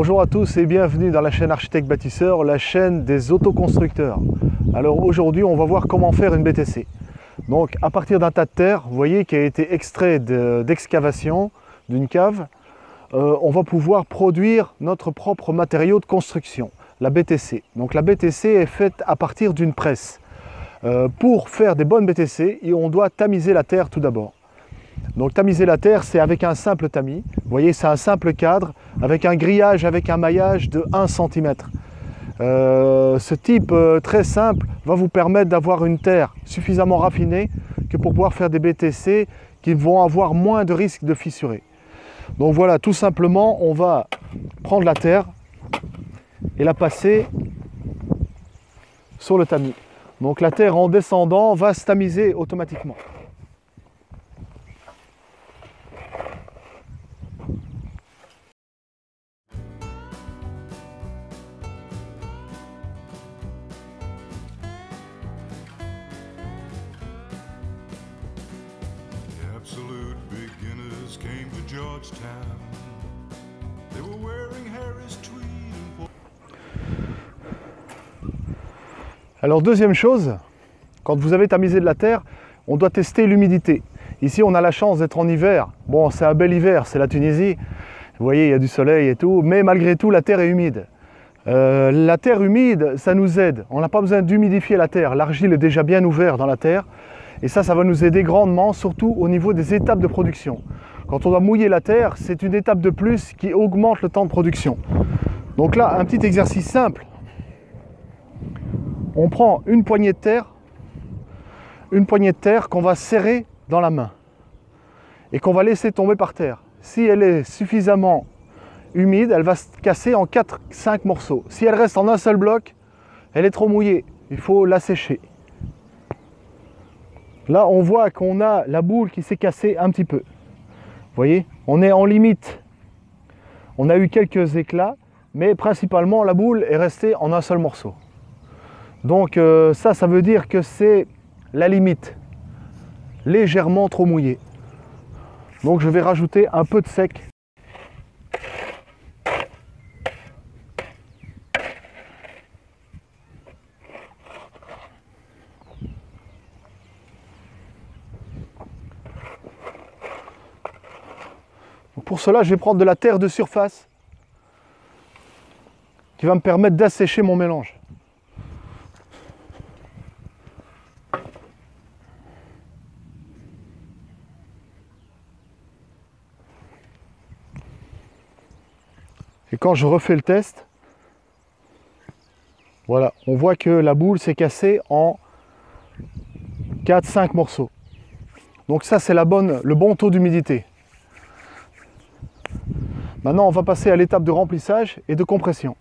Bonjour à tous et bienvenue dans la chaîne Architecte Bâtisseur, la chaîne des autoconstructeurs. Alors aujourd'hui, on va voir comment faire une BTC. Donc à partir d'un tas de terre, vous voyez, qui a été extrait d'excavation d'une cave, on va pouvoir produire notre propre matériau de construction, la BTC. Donc la BTC est faite à partir d'une presse. Pour faire des bonnes BTC, on doit tamiser la terre tout d'abord. Donc tamiser la terre, c'est avec un simple tamis. Vous voyez, c'est un simple cadre avec un grillage, avec un maillage de 1 cm. Ce type très simple va vous permettre d'avoir une terre suffisamment raffinée que pour pouvoir faire des BTC qui vont avoir moins de risques de fissurer. Donc voilà, tout simplement, on va prendre la terre et la passer sur le tamis. Donc la terre en descendant va se tamiser automatiquement. Absolute beginners came to Georgetown. They were wearing Harris tweed and... Alors deuxième chose, quand vous avez tamisé de la terre, on doit tester l'humidité. Ici on a la chance d'être en hiver. Bon, c'est un bel hiver, c'est la Tunisie. Vous voyez, il y a du soleil et tout, mais malgré tout la terre est humide. La terre humide, ça nous aide. On n'a pas besoin d'humidifier la terre. L'argile est déjà bien ouverte dans la terre. Et ça va nous aider grandement, surtout au niveau des étapes de production. Quand on doit mouiller la terre, c'est une étape de plus qui augmente le temps de production. Donc là, un petit exercice simple. On prend une poignée de terre qu'on va serrer dans la main et qu'on va laisser tomber par terre. Si elle est suffisamment humide, elle va se casser en 4-5 morceaux. Si elle reste en un seul bloc, elle est trop mouillée. Il faut la sécher. Là, on voit qu'on a la boule qui s'est cassée un petit peu. Vous voyez, on est en limite. On a eu quelques éclats, mais principalement, la boule est restée en un seul morceau. Donc ça veut dire que c'est la limite. Légèrement trop mouillé. Donc je vais rajouter un peu de sec. Pour cela, je vais prendre de la terre de surface qui va me permettre d'assécher mon mélange. Et quand je refais le test, voilà, on voit que la boule s'est cassée en 4-5 morceaux. Donc ça, c'est le bon taux d'humidité. Maintenant, on va passer à l'étape de remplissage et de compression.